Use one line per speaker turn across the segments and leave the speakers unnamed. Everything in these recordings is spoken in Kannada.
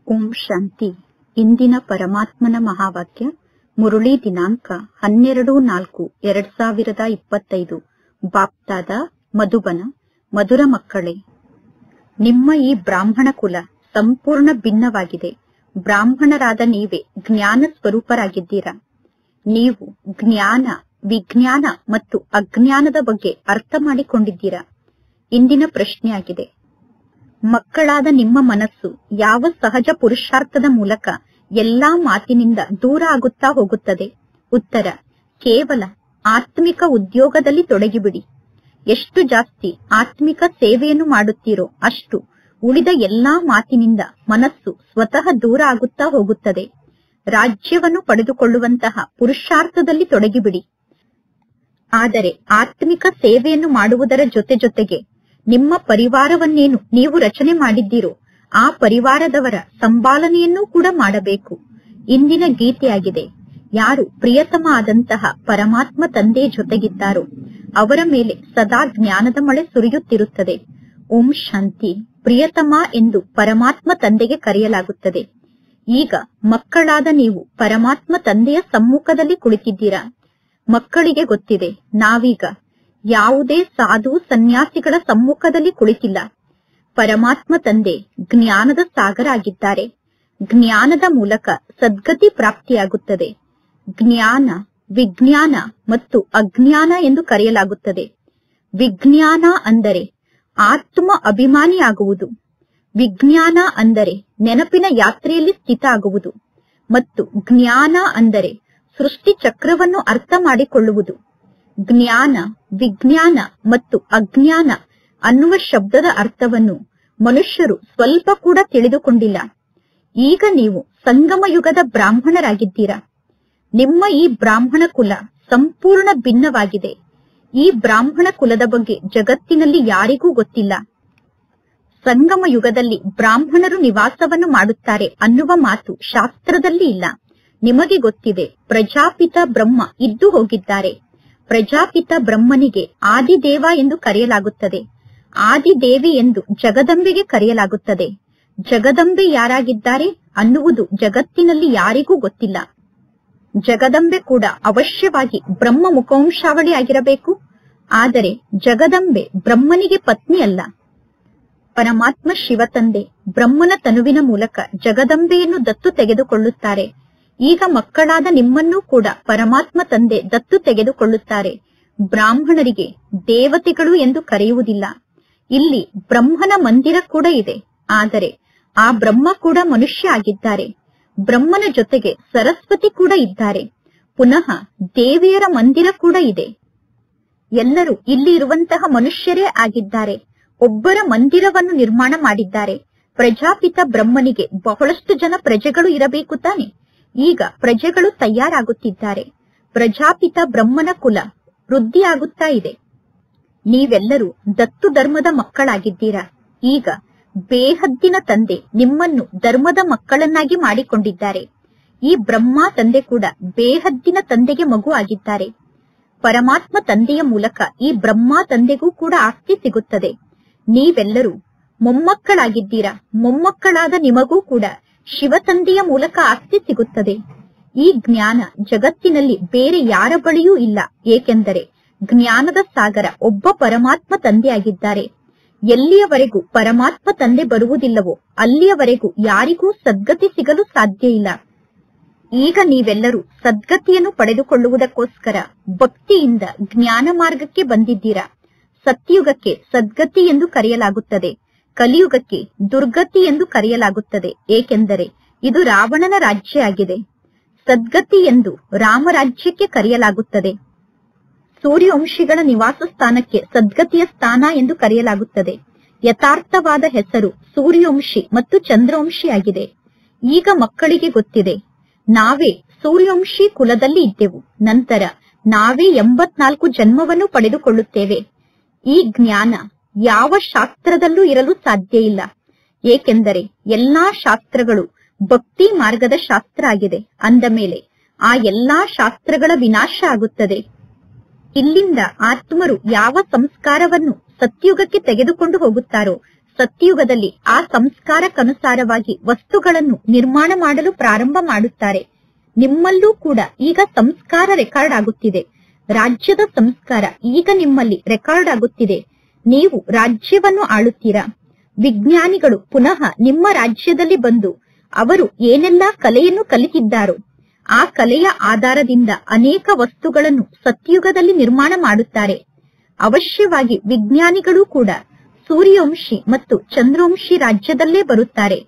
ಓಂ ಶಾಂತಿ. ಇಂದಿನ ಪರಮಾತ್ಮನ ಮಹಾವಾಕ್ಯ. ಮುರುಳಿ ದಿನಾಂಕ 12-4-2025. ಬಾಪ್ತಾದ ಮಧುಬನ. ಮಧುರ ಮಕ್ಕಳೇ, ನಿಮ್ಮ ಈ ಬ್ರಾಹ್ಮಣ ಕುಲ ಸಂಪೂರ್ಣ ಭಿನ್ನವಾಗಿದೆ. ಬ್ರಾಹ್ಮಣರಾದ ನೀವೇ ಜ್ಞಾನ ಸ್ವರೂಪರಾಗಿದ್ದೀರಾ. ನೀವು ಜ್ಞಾನ, ವಿಜ್ಞಾನ ಮತ್ತು ಅಜ್ಞಾನದ ಬಗ್ಗೆ ಅರ್ಥ ಮಾಡಿಕೊಂಡಿದ್ದೀರಾ. ಇಂದಿನ ಪ್ರಶ್ನೆಯಾಗಿದೆ, ಮಕ್ಕಳಾದ ನಿಮ್ಮ ಮನಸ್ಸು ಯಾವ ಸಹಜ ಪುರುಷಾರ್ಥದ ಮೂಲಕ ಎಲ್ಲಾ ಮಾತಿನಿಂದ ದೂರ ಆಗುತ್ತಾ ಹೋಗುತ್ತದೆ? ಉತ್ತರ, ಕೇವಲ ಆತ್ಮಿಕ ಉದ್ಯೋಗದಲ್ಲಿ ತೊಡಗಿಬಿಡಿ. ಎಷ್ಟು ಜಾಸ್ತಿ ಆತ್ಮಿಕ ಸೇವೆಯನ್ನು ಮಾಡುತ್ತೀರೋ ಅಷ್ಟು ಉಳಿದ ಎಲ್ಲಾ ಮಾತಿನಿಂದ ಮನಸ್ಸು ಸ್ವತಃ ದೂರ ಆಗುತ್ತಾ ಹೋಗುತ್ತದೆ. ರಾಜ್ಯವನ್ನು ಪಡೆದುಕೊಳ್ಳುವಂತಹ ಪುರುಷಾರ್ಥದಲ್ಲಿ ತೊಡಗಿಬಿಡಿ. ಆದರೆ ಆತ್ಮಿಕ ಸೇವೆಯನ್ನು ಮಾಡುವುದರ ಜೊತೆಗೆ ನಿಮ್ಮ ಪರಿವಾರವನ್ನೇನು ನೀವು ರಚನೆ ಮಾಡಿದ್ದೀರೋ ಆ ಪರಿವಾರದವರ ಸಂಪಾಲನೆಯನ್ನೂ ಕೂಡ ಮಾಡಬೇಕು. ಇಂದಿನ ಗೀತೆಯಾಗಿದೆ, ಯಾರು ಪ್ರಿಯತಮ ಆದಂತಹ ಪರಮಾತ್ಮ ತಂದೆಯ ಜೊತೆಗಿದ್ದಾರೋ ಅವರ ಮೇಲೆ ಸದಾ ಜ್ಞಾನದ ಮಳೆ ಸುರಿಯುತ್ತಿರುತ್ತದೆ. ಓಂ ಶಾಂತಿ. ಪ್ರಿಯತಮ ಎಂದು ಪರಮಾತ್ಮ ತಂದೆಗೆ ಕರೆಯಲಾಗುತ್ತದೆ. ಈಗ ಮಕ್ಕಳಾದ ನೀವು ಪರಮಾತ್ಮ ತಂದೆಯ ಸಮ್ಮುಖದಲ್ಲಿ ಕುಳಿತಿದ್ದೀರಾ. ಮಕ್ಕಳಿಗೆ ಗೊತ್ತಿದೆ, ನಾವೀಗ ಯಾವುದೇ ಸಾಧು ಸನ್ಯಾಸಿಗಳ ಸಮ್ಮುಖದಲ್ಲಿ ಕುಳಿತಿಲ್ಲ. ಪರಮಾತ್ಮ ತಂದೆ ಜ್ಞಾನದ ಸಾಗರ ಆಗಿದ್ದಾರೆ. ಜ್ಞಾನದ ಮೂಲಕ ಸದ್ಗತಿ ಪ್ರಾಪ್ತಿಯಾಗುತ್ತದೆ. ಜ್ಞಾನ, ವಿಜ್ಞಾನ ಮತ್ತು ಅಜ್ಞಾನ ಎಂದು ಕರೆಯಲಾಗುತ್ತದೆ. ವಿಜ್ಞಾನ ಅಂದರೆ ಆತ್ಮ ಅಭಿಮಾನಿಯಾಗುವುದು. ವಿಜ್ಞಾನ ಅಂದರೆ ನೆನಪಿನ ಯಾತ್ರೆಯಲ್ಲಿ ಸ್ಥಿತ ಆಗುವುದು. ಮತ್ತು ಜ್ಞಾನ ಅಂದರೆ ಸೃಷ್ಟಿ ಚಕ್ರವನ್ನು ಅರ್ಥ ಮಾಡಿಕೊಳ್ಳುವುದು. ಜ್ಞಾನ, ವಿಜ್ಞಾನ ಮತ್ತು ಅಜ್ಞಾನ ಅನ್ನುವ ಶಬ್ದದ ಅರ್ಥವನ್ನು ಮನುಷ್ಯರು ಸ್ವಲ್ಪ ಕೂಡ ತಿಳಿದುಕೊಂಡಿಲ್ಲ. ಈಗ ನೀವು ಸಂಗಮ ಯುಗದ ಬ್ರಾಹ್ಮಣರಾಗಿದ್ದೀರಾ. ನಿಮ್ಮ ಈ ಬ್ರಾಹ್ಮಣ ಕುಲ ಸಂಪೂರ್ಣ ಭಿನ್ನವಾಗಿದೆ. ಈ ಬ್ರಾಹ್ಮಣ ಕುಲದ ಬಗ್ಗೆ ಜಗತ್ತಿನಲ್ಲಿ ಯಾರಿಗೂ ಗೊತ್ತಿಲ್ಲ. ಸಂಗಮ ಯುಗದಲ್ಲಿ ಬ್ರಾಹ್ಮಣರು ನಿವಾಸವನ್ನು ಮಾಡುತ್ತಾರೆ ಅನ್ನುವ ಮಾತು ಶಾಸ್ತ್ರದಲ್ಲಿ ಇಲ್ಲ. ನಿಮಗೆ ಗೊತ್ತಿದೆ, ಪ್ರಜಾಪಿತ ಬ್ರಹ್ಮ ಇದ್ದು ಹೋಗಿದ್ದಾರೆ. ಪ್ರಜಾಪಿತ ಬ್ರಹ್ಮನಿಗೆ ಆದಿದೇವ ಎಂದು ಕರೆಯಲಾಗುತ್ತದೆ. ಆದಿದೇವಿ ಎಂದು ಜಗದಂಬೆಗೆ ಕರೆಯಲಾಗುತ್ತದೆ. ಜಗದಂಬೆ ಯಾರಾಗಿದ್ದಾರೆ ಅನ್ನುವುದು ಜಗತ್ತಿನಲ್ಲಿ ಯಾರಿಗೂ ಗೊತ್ತಿಲ್ಲ. ಜಗದಂಬೆ ಕೂಡ ಅವಶ್ಯವಾಗಿ ಬ್ರಹ್ಮ ಮುಖವಂಶಾವಳಿ ಆಗಿರಬೇಕು. ಆದರೆ ಜಗದಂಬೆ ಬ್ರಹ್ಮನಿಗೆ ಪತ್ನಿ ಅಲ್ಲ. ಪರಮಾತ್ಮ ಶಿವತಂದೆ ಬ್ರಹ್ಮನ ತನುವಿನ ಮೂಲಕ ಜಗದಂಬೆಯನ್ನು ದತ್ತು ತೆಗೆದುಕೊಳ್ಳುತ್ತಾರೆ. ಈಗ ಮಕ್ಕಳಾದ ನಿಮ್ಮನ್ನೂ ಕೂಡ ಪರಮಾತ್ಮ ತಂದೆ ದತ್ತು ತೆಗೆದುಕೊಳ್ಳುತ್ತಾರೆ. ಬ್ರಾಹ್ಮಣರಿಗೆ ದೇವತೆಗಳು ಎಂದು ಕರೆಯುವುದಿಲ್ಲ. ಇಲ್ಲಿ ಬ್ರಹ್ಮನ ಮಂದಿರ ಕೂಡ ಇದೆ. ಆದರೆ ಆ ಬ್ರಹ್ಮ ಕೂಡ ಮನುಷ್ಯ ಆಗಿದ್ದಾರೆ. ಬ್ರಹ್ಮನ ಜೊತೆಗೆ ಸರಸ್ವತಿ ಕೂಡ ಇದ್ದಾರೆ. ಪುನಃ ದೇವಿಯರ ಮಂದಿರ ಕೂಡ ಇದೆ. ಎಲ್ಲರೂ ಇಲ್ಲಿ ಇರುವಂತಹ ಮನುಷ್ಯರೇ ಆಗಿದ್ದಾರೆ. ಒಬ್ಬರ ಮಂದಿರವನ್ನು ನಿರ್ಮಾಣ ಮಾಡಿದ್ದಾರೆ. ಪ್ರಜಾಪಿತ ಬ್ರಹ್ಮನಿಗೆ ಬಹಳಷ್ಟು ಜನ ಪ್ರಜೆಗಳು ಇರಬೇಕು ತಾನೆ. ಈಗ ಪ್ರಜೆಗಳು ತಯಾರಾಗುತ್ತಿದ್ದಾರೆ. ಪ್ರಜಾಪಿತ ಬ್ರಹ್ಮನ ಕುಲ ವೃದ್ಧಿಯಾಗುತ್ತಾ ಇದೆ. ನೀವೆಲ್ಲರೂ ದತ್ತು ಧರ್ಮದ ಮಕ್ಕಳಾಗಿದ್ದೀರಾ. ಈಗ ಬೇಹದ್ದಿನ ತಂದೆ ನಿಮ್ಮನ್ನು ಧರ್ಮದ ಮಕ್ಕಳನ್ನಾಗಿ ಮಾಡಿಕೊಂಡಿದ್ದಾರೆ. ಈ ಬ್ರಹ್ಮ ತಂದೆ ಕೂಡ ಬೇಹದ್ದಿನ ತಂದೆಗೆ ಮಗು ಆಗಿದ್ದಾರೆ. ಪರಮಾತ್ಮ ತಂದೆಯ ಮೂಲಕ ಈ ಬ್ರಹ್ಮ ತಂದೆಗೂ ಕೂಡ ಆಸ್ತಿ ಸಿಗುತ್ತದೆ. ನೀವೆಲ್ಲರೂ ಮೊಮ್ಮಕ್ಕಳಾಗಿದ್ದೀರಾ. ಮೊಮ್ಮಕ್ಕಳಾದ ನಿಮಗೂ ಕೂಡ ಶಿವತಂದೆಯ ಮೂಲಕ ಆಸ್ತಿ ಸಿಗುತ್ತದೆ. ಈ ಜ್ಞಾನ ಜಗತ್ತಿನಲ್ಲಿ ಬೇರೆ ಯಾರ ಬಳಿಯೂ ಇಲ್ಲ. ಏಕೆಂದರೆ ಜ್ಞಾನದ ಸಾಗರ ಒಬ್ಬ ಪರಮಾತ್ಮ ತಂದೆಯಾಗಿದ್ದಾರೆ. ಎಲ್ಲಿಯವರೆಗೂ ಪರಮಾತ್ಮ ತಂದೆ ಬರುವುದಿಲ್ಲವೋ ಅಲ್ಲಿಯವರೆಗೂ ಯಾರಿಗೂ ಸದ್ಗತಿ ಸಿಗಲು ಸಾಧ್ಯ ಇಲ್ಲ. ಈಗ ನೀವೆಲ್ಲರೂ ಸದ್ಗತಿಯನ್ನು ಪಡೆದುಕೊಳ್ಳುವುದಕ್ಕೋಸ್ಕರ ಭಕ್ತಿಯಿಂದ ಜ್ಞಾನ ಮಾರ್ಗಕ್ಕೆ ಬಂದಿದ್ದೀರಾ. ಸತ್ಯುಗಕ್ಕೆ ಸದ್ಗತಿ ಎಂದು ಕರೆಯಲಾಗುತ್ತದೆ. ಕಲಿಯುಗಕ್ಕೆ ದುರ್ಗತಿ ಎಂದು ಕರೆಯಲಾಗುತ್ತದೆ. ಏಕೆಂದರೆ ಇದು ರಾವಣನ ರಾಜ್ಯ ಆಗಿದೆ. ಸದ್ಗತಿ ಎಂದು ರಾಮರಾಜ್ಯಕ್ಕೆ ಕರೆಯಲಾಗುತ್ತದೆ. ಸೂರ್ಯವಂಶಿಗಳ ನಿವಾಸ ಸ್ಥಾನಕ್ಕೆ ಸದ್ಗತಿಯ ಸ್ಥಾನ ಎಂದು ಕರೆಯಲಾಗುತ್ತದೆ. ಯಥಾರ್ಥವಾದ ಹೆಸರು ಸೂರ್ಯವಂಶಿ ಮತ್ತು ಚಂದ್ರವಂಶಿಯಾಗಿದೆ. ಈಗ ಮಕ್ಕಳಿಗೆ ಗೊತ್ತಿದೆ, ನಾವೇ ಸೂರ್ಯವಂಶಿ ಕುಲದಲ್ಲಿ ಇದ್ದೆವು. ನಂತರ ನಾವೇ 84 ಜನ್ಮವನ್ನು ಪಡೆದುಕೊಳ್ಳುತ್ತೇವೆ. ಈ ಜ್ಞಾನ ಯಾವ ಶಾಸ್ತ್ರದಲ್ಲೂ ಇರಲು ಸಾಧ್ಯ ಇಲ್ಲ. ಏಕೆಂದರೆ ಎಲ್ಲಾ ಶಾಸ್ತ್ರಗಳು ಭಕ್ತಿ ಮಾರ್ಗದ ಶಾಸ್ತ್ರ ಆಗಿದೆ. ಅಂದ ಮೇಲೆ ಆ ಎಲ್ಲಾ ಶಾಸ್ತ್ರಗಳ ವಿನಾಶ ಆಗುತ್ತದೆ. ಇಲ್ಲಿಂದ ಆತ್ಮರು ಯಾವ ಸಂಸ್ಕಾರವನ್ನು ಸತ್ಯುಗಕ್ಕೆ ತೆಗೆದುಕೊಂಡು ಹೋಗುತ್ತಾರೋ ಸತ್ಯಯುಗದಲ್ಲಿ ಆ ಸಂಸ್ಕಾರಕ್ಕನುಸಾರವಾಗಿ ವಸ್ತುಗಳನ್ನು ನಿರ್ಮಾಣ ಮಾಡಲು ಪ್ರಾರಂಭ ಮಾಡುತ್ತಾರೆ. ನಿಮ್ಮಲ್ಲೂ ಕೂಡ ಈಗ ಸಂಸ್ಕಾರ ರೆಕಾರ್ಡ್ ಆಗುತ್ತಿದೆ. ರಾಜ್ಯದ ಸಂಸ್ಕಾರ ಈಗ ನಿಮ್ಮಲ್ಲಿ ರೆಕಾರ್ಡ್ ಆಗುತ್ತಿದೆ. ನೀವು ರಾಜ್ಯವನ್ನು ಆಳುತ್ತೀರಾ. ವಿಜ್ಞಾನಿಗಳು ಪುನಃ ನಿಮ್ಮ ರಾಜ್ಯದಲ್ಲಿ ಬಂದು ಅವರು ಏನೆಲ್ಲಾ ಕಲೆಯನ್ನು ಕಲಿತಿದ್ದಾರೋ ಆ ಕಲೆಯ ಆಧಾರದಿಂದ ಅನೇಕ ವಸ್ತುಗಳನ್ನು ಸತ್ಯಯುಗದಲ್ಲಿ ನಿರ್ಮಾಣ ಮಾಡುತ್ತಾರೆ. ಅವಶ್ಯವಾಗಿ ವಿಜ್ಞಾನಿಗಳು ಕೂಡ ಸೂರ್ಯವಂಶಿ ಮತ್ತು ಚಂದ್ರವಂಶಿ ರಾಜ್ಯದಲ್ಲೇ ಬರುತ್ತಾರೆ.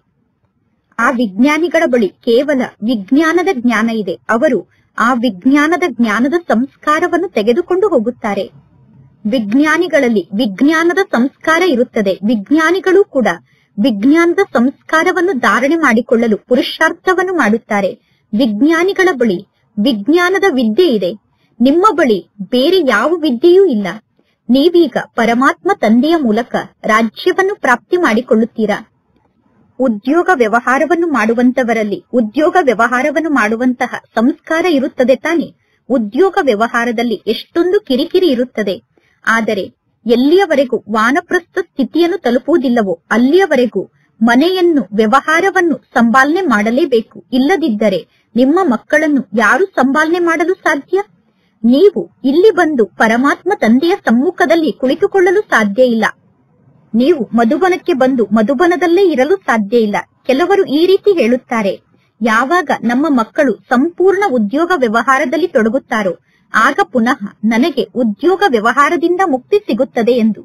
ಆ ವಿಜ್ಞಾನಿಗಳ ಬಳಿ ಕೇವಲ ವಿಜ್ಞಾನದ ಜ್ಞಾನ ಇದೆ. ಅವರು ಆ ವಿಜ್ಞಾನದ ಜ್ಞಾನದ ಸಂಸ್ಕಾರವನ್ನು ತೆಗೆದುಕೊಂಡು ಹೋಗುತ್ತಾರೆ. ವಿಜ್ಞಾನಿಗಳಲ್ಲಿ ವಿಜ್ಞಾನದ ಸಂಸ್ಕಾರ ಇರುತ್ತದೆ. ವಿಜ್ಞಾನಿಗಳು ಕೂಡ ವಿಜ್ಞಾನದ ಸಂಸ್ಕಾರವನ್ನು ಧಾರಣೆ ಮಾಡಿಕೊಳ್ಳಲು ಪುರುಷಾರ್ಥವನ್ನು ಮಾಡುತ್ತಾರೆ. ವಿಜ್ಞಾನಿಗಳ ಬಳಿ ವಿಜ್ಞಾನದ ವಿದ್ಯೆ ಇದೆ. ನಿಮ್ಮ ಬಳಿ ಬೇರೆ ಯಾವ ವಿದ್ಯೆಯೂ ಇಲ್ಲ. ನೀವೀಗ ಪರಮಾತ್ಮ ತಂದೆಯ ಮೂಲಕ ರಾಜ್ಯವನ್ನು ಪ್ರಾಪ್ತಿ ಮಾಡಿಕೊಳ್ಳುತ್ತೀರಾ. ಉದ್ಯೋಗ ವ್ಯವಹಾರವನ್ನು ಮಾಡುವಂತವರಲ್ಲಿ ಉದ್ಯೋಗ ವ್ಯವಹಾರವನ್ನು ಮಾಡುವಂತಹ ಸಂಸ್ಕಾರ ಇರುತ್ತದೆ ತಾನೆ. ಉದ್ಯೋಗ ವ್ಯವಹಾರದಲ್ಲಿ ಎಷ್ಟೊಂದು ಕಿರಿಕಿರಿ ಇರುತ್ತದೆ. ಆದರೆ ಎಲ್ಲಿಯವರೆಗೂ ವಾನಪ್ರಸ್ಥ ಸ್ಥಿತಿಯನ್ನು ತಲುಪುವುದಿಲ್ಲವೋ ಅಲ್ಲಿಯವರೆಗೂ ಮನೆಯನ್ನು ವ್ಯವಹಾರವನ್ನು ಸಂಪಾಲನೆ ಮಾಡಲೇಬೇಕು. ಇಲ್ಲದಿದ್ದರೆ ನಿಮ್ಮ ಮಕ್ಕಳನ್ನು ಯಾರು ಸಂಪಾಲನೆ ಮಾಡಲು ಸಾಧ್ಯ? ನೀವು ಇಲ್ಲಿ ಬಂದು ಪರಮಾತ್ಮ ತಂದೆಯ ಸಮ್ಮುಖದಲ್ಲಿ ಕುಳಿತುಕೊಳ್ಳಲು ಸಾಧ್ಯ ಇಲ್ಲ. ನೀವು ಮಧುಬನಕ್ಕೆ ಬಂದು ಮಧುಬನದಲ್ಲೇ ಇರಲು ಸಾಧ್ಯ ಇಲ್ಲ. ಕೆಲವರು ಈ ರೀತಿ ಹೇಳುತ್ತಾರೆ, ಯಾವಾಗ ನಮ್ಮ ಮಕ್ಕಳು ಸಂಪೂರ್ಣ ಉದ್ಯೋಗ ವ್ಯವಹಾರದಲ್ಲಿ ತೊಡಗುತ್ತಾರೋ ಆಗ ಪುನಃ ನನಗೆ ಉದ್ಯೋಗ ವ್ಯವಹಾರದಿಂದ ಮುಕ್ತಿ ಸಿಗುತ್ತದೆ ಎಂದು.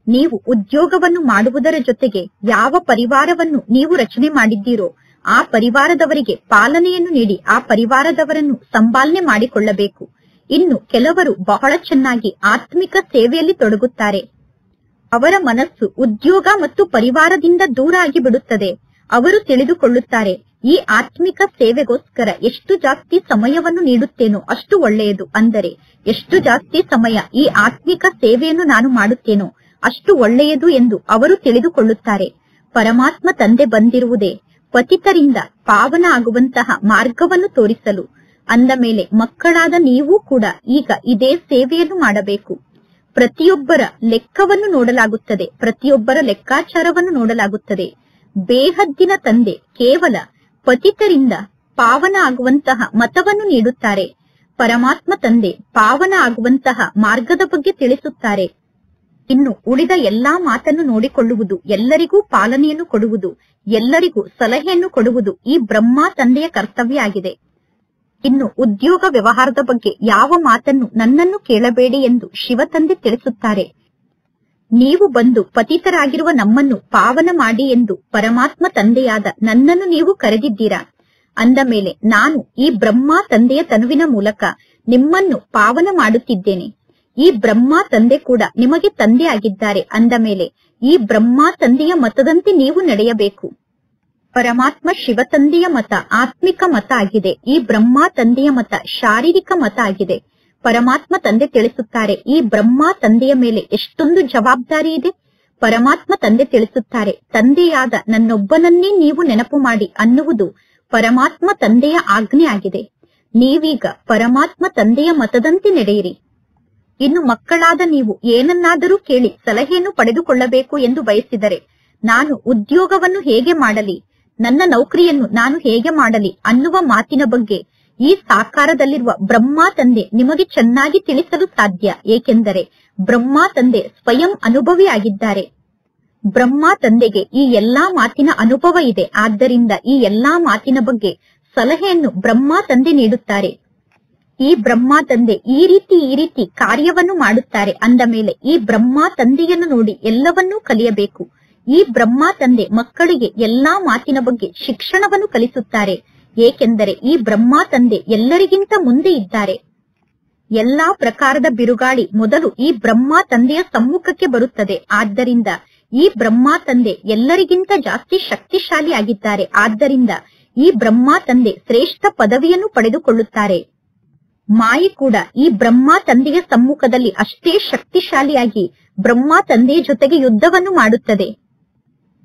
ನೀವು ಉದ್ಯೋಗವನ್ನು ಮಾಡುವುದರ ಜೊತೆಗೆ ಯಾವ ಪರಿವಾರವನ್ನು ನೀವು ರಚನೆ ಮಾಡಿದ್ದೀರೋ ಆ ಪರಿವಾರದವರಿಗೆ ಪಾಲನೆಯನ್ನು ನೀಡಿ ಆ ಪರಿವಾರದವರನ್ನು ಸಂಪಾಲನೆ ಮಾಡಿಕೊಳ್ಳಬೇಕು. ಇನ್ನು ಕೆಲವರು ಬಹಳ ಚೆನ್ನಾಗಿ ಆತ್ಮಿಕ ಸೇವೆಯಲ್ಲಿ ತೊಡಗುತ್ತಾರೆ. ಅವರ ಮನಸ್ಸು ಉದ್ಯೋಗ ಮತ್ತು ಪರಿವಾರದಿಂದ ದೂರ ಆಗಿ ಬಿಡುತ್ತದೆ. ಅವರು ತಿಳಿದುಕೊಳ್ಳುತ್ತಾರೆ, ಈ ಆತ್ಮಿಕ ಸೇವೆಗೋಸ್ಕರ ಎಷ್ಟು ಜಾಸ್ತಿ ಸಮಯವನ್ನು ನೀಡುತ್ತೇನೋ ಅಷ್ಟು ಒಳ್ಳೆಯದು. ಅಂದರೆ ಎಷ್ಟು ಜಾಸ್ತಿ ಸಮಯ ಈ ಆತ್ಮಿಕ ಸೇವೆಯನ್ನು ನಾನು ಮಾಡುತ್ತೇನೋ ಅಷ್ಟು ಒಳ್ಳೆಯದು ಎಂದು ಅವರು ತಿಳಿದುಕೊಳ್ಳುತ್ತಾರೆ. ಪರಮಾತ್ಮ ತಂದೆ ಬಂದಿರುವುದೇ ಪತಿತರಿಂದ ಪಾವನ ಆಗುವಂತಹ ಮಾರ್ಗವನ್ನು ತೋರಿಸಲು. ಅಂದ ಮೇಲೆ ಮಕ್ಕಳಾದ ನೀವು ಕೂಡ ಈಗ ಇದೇ ಸೇವೆಯನ್ನು ಮಾಡಬೇಕು. ಪ್ರತಿಯೊಬ್ಬರ ಲೆಕ್ಕವನ್ನು ನೋಡಲಾಗುತ್ತದೆ, ಪ್ರತಿಯೊಬ್ಬರ ಲೆಕ್ಕಾಚಾರವನ್ನು ನೋಡಲಾಗುತ್ತದೆ. ಬೇಹದ್ದಿನ ತಂದೆ ಕೇವಲ ಪತಿತರಿಂದ ಪಾವನ ಆಗುವಂತಹ ಮತವನ್ನು ನೀಡುತ್ತಾರೆ. ಪರಮಾತ್ಮ ತಂದೆ ಪಾವನ ಆಗುವಂತಹ ಮಾರ್ಗದ ಬಗ್ಗೆ ತಿಳಿಸುತ್ತಾರೆ. ಇನ್ನು ಉಳಿದ ಎಲ್ಲಾ ಮಾತನ್ನು ನೋಡಿಕೊಳ್ಳುವುದು, ಎಲ್ಲರಿಗೂ ಪಾಲನೆಯನ್ನು ಕೊಡುವುದು, ಎಲ್ಲರಿಗೂ ಸಲಹೆಯನ್ನು ಕೊಡುವುದು ಈ ಬ್ರಹ್ಮ ತಂದೆಯ ಕರ್ತವ್ಯ ಆಗಿದೆ. ಇನ್ನು ಉದ್ಯೋಗ ವ್ಯವಹಾರದ ಬಗ್ಗೆ ಯಾವ ಮಾತನ್ನು ನನ್ನನ್ನು ಕೇಳಬೇಡಿ ಎಂದು ಶಿವತಂದೆ ತಿಳಿಸುತ್ತಾರೆ. ನೀವು ಬಂದು ಪತಿತರಾಗಿರುವ ನಮ್ಮನ್ನು ಪಾವನ ಮಾಡಿ ಎಂದು ಪರಮಾತ್ಮ ತಂದೆಯಾದ ನನ್ನನ್ನು ನೀವು ಕರೆದಿದ್ದೀರಾ. ಅಂದ ಮೇಲೆ ನಾನು ಈ ಬ್ರಹ್ಮ ತಂದೆಯ ತನುವಿನ ಮೂಲಕ ನಿಮ್ಮನ್ನು ಪಾವನ ಮಾಡುತ್ತಿದ್ದೇನೆ. ಈ ಬ್ರಹ್ಮ ತಂದೆ ಕೂಡ ನಿಮಗೆ ತಂದೆ ಆಗಿದ್ದಾರೆ. ಅಂದ ಮೇಲೆ ಈ ಬ್ರಹ್ಮ ತಂದೆಯ ಮತದಂತೆ ನೀವು ನಡೆಯಬೇಕು. ಪರಮಾತ್ಮ ಶಿವತಂದೆಯ ಮತ ಆತ್ಮಿಕ ಮತ ಆಗಿದೆ. ಈ ಬ್ರಹ್ಮ ತಂದೆಯ ಮತ ಶಾರೀರಿಕ ಮತ ಆಗಿದೆ. ಪರಮಾತ್ಮ ತಂದೆ ತಿಳಿಸುತ್ತಾರೆ, ಈ ಬ್ರಹ್ಮ ತಂದೆಯ ಮೇಲೆ ಎಷ್ಟೊಂದು ಜವಾಬ್ದಾರಿ ಇದೆ. ಪರಮಾತ್ಮ ತಂದೆ ತಿಳಿಸುತ್ತಾರೆ, ತಂದೆಯಾದ ನನ್ನೊಬ್ಬನನ್ನೇ ನೀವು ನೆನಪು ಮಾಡಿ ಅನ್ನುವುದು ಪರಮಾತ್ಮ ತಂದೆಯ ಆಜ್ಞೆ ಆಗಿದೆ. ನೀವೀಗ ಪರಮಾತ್ಮ ತಂದೆಯ ಮತದಂತೆ ನಡೆಯಿರಿ. ಇನ್ನು ಮಕ್ಕಳಾದ ನೀವು ಏನನ್ನಾದರೂ ಕೇಳಿ ಸಲಹೆಯನ್ನು ಪಡೆದುಕೊಳ್ಳಬೇಕು ಎಂದು ಬಯಸಿದರೆ, ನಾನು ಉದ್ಯೋಗವನ್ನು ಹೇಗೆ ಮಾಡಲಿ, ನನ್ನ ನೌಕರಿಯನ್ನು ನಾನು ಹೇಗೆ ಮಾಡಲಿ ಅನ್ನುವ ಮಾತಿನ ಬಗ್ಗೆ ಈ ಸಾಕಾರದಲ್ಲಿರುವ ಬ್ರಹ್ಮ ತಂದೆ ನಿಮಗೆ ಚೆನ್ನಾಗಿ ತಿಳಿಸಲು ಸಾಧ್ಯ. ಏಕೆಂದರೆ ಬ್ರಹ್ಮ ತಂದೆ ಸ್ವಯಂ ಅನುಭವಿ ಆಗಿದ್ದಾರೆ. ಬ್ರಹ್ಮ ತಂದೆಗೆ ಈ ಎಲ್ಲಾ ಮಾತಿನ ಅನುಭವ ಇದೆ. ಆದ್ದರಿಂದ ಈ ಎಲ್ಲಾ ಮಾತಿನ ಬಗ್ಗೆ ಸಲಹೆಯನ್ನು ಬ್ರಹ್ಮ ತಂದೆ ನೀಡುತ್ತಾರೆ. ಈ ಬ್ರಹ್ಮ ತಂದೆ ಈ ರೀತಿ ಕಾರ್ಯವನ್ನು ಮಾಡುತ್ತಾರೆ. ಅಂದ ಮೇಲೆ ಈ ಬ್ರಹ್ಮ ತಂದೆಯನ್ನು ನೋಡಿ ಎಲ್ಲವನ್ನೂ ಕಲಿಯಬೇಕು. ಈ ಬ್ರಹ್ಮ ತಂದೆ ಮಕ್ಕಳಿಗೆ ಎಲ್ಲಾ ಮಾತಿನ ಬಗ್ಗೆ ಶಿಕ್ಷಣವನ್ನು ಕಲಿಸುತ್ತಾರೆ. ಏಕೆಂದರೆ ಈ ಬ್ರಹ್ಮ ತಂದೆ ಎಲ್ಲರಿಗಿಂತ ಮುಂದೆ ಇದ್ದಾರೆ. ಎಲ್ಲಾ ಪ್ರಕಾರದ ಬಿರುಗಾಳಿ ಮೊದಲು ಈ ಬ್ರಹ್ಮ ತಂದೆಯ ಸಮ್ಮುಖಕ್ಕೆ ಬರುತ್ತದೆ. ಆದ್ದರಿಂದ ಈ ಬ್ರಹ್ಮ ತಂದೆ ಎಲ್ಲರಿಗಿಂತ ಜಾಸ್ತಿ ಶಕ್ತಿಶಾಲಿ ಆಗಿದ್ದಾರೆ. ಆದ್ದರಿಂದ ಈ ಬ್ರಹ್ಮ ತಂದೆ ಶ್ರೇಷ್ಠ ಪದವಿಯನ್ನು ಪಡೆದುಕೊಳ್ಳುತ್ತಾರೆ. ಮಾಯೆ ಕೂಡ ಈ ಬ್ರಹ್ಮ ತಂದೆಯ ಸಮ್ಮುಖದಲ್ಲಿ ಅಷ್ಟೇ ಶಕ್ತಿಶಾಲಿಯಾಗಿ ಬ್ರಹ್ಮ ತಂದೆಯ ಜೊತೆಗೆ ಯುದ್ಧವನ್ನು ಮಾಡುತ್ತದೆ.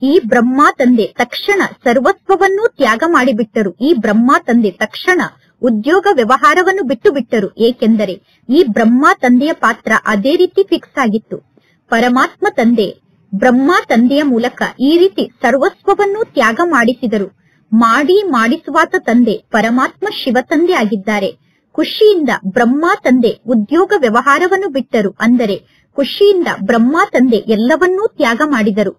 ಈ ಬ್ರಹ್ಮ ತಂದೆ ತಕ್ಷಣ ಸರ್ವಸ್ವವನ್ನೂ ತ್ಯಾಗ ಮಾಡಿಬಿಟ್ಟರು. ಈ ಬ್ರಹ್ಮ ತಂದೆ ತಕ್ಷಣ ಉದ್ಯೋಗ ವ್ಯವಹಾರವನ್ನು ಬಿಟ್ಟು ಬಿಟ್ಟರು. ಏಕೆಂದರೆ ಈ ಬ್ರಹ್ಮ ತಂದೆಯ ಪಾತ್ರ ಅದೇ ರೀತಿ ಫಿಕ್ಸ್ ಆಗಿತ್ತು. ಪರಮಾತ್ಮ ತಂದೆ ಬ್ರಹ್ಮ ತಂದೆಯ ಮೂಲಕ ಈ ರೀತಿ ಸರ್ವಸ್ವವನ್ನೂ ತ್ಯಾಗ ಮಾಡಿಸಿದರು. ಮಾಡಿಸುವಾತ ತಂದೆ ಪರಮಾತ್ಮ ಶಿವ ತಂದೆ ಆಗಿದ್ದಾರೆ. ಖುಷಿಯಿಂದ ಬ್ರಹ್ಮ ತಂದೆ ಉದ್ಯೋಗ ವ್ಯವಹಾರವನ್ನು ಬಿಟ್ಟರು. ಅಂದರೆ ಖುಷಿಯಿಂದ ಬ್ರಹ್ಮ ತಂದೆ ಎಲ್ಲವನ್ನೂ ತ್ಯಾಗ ಮಾಡಿದರು.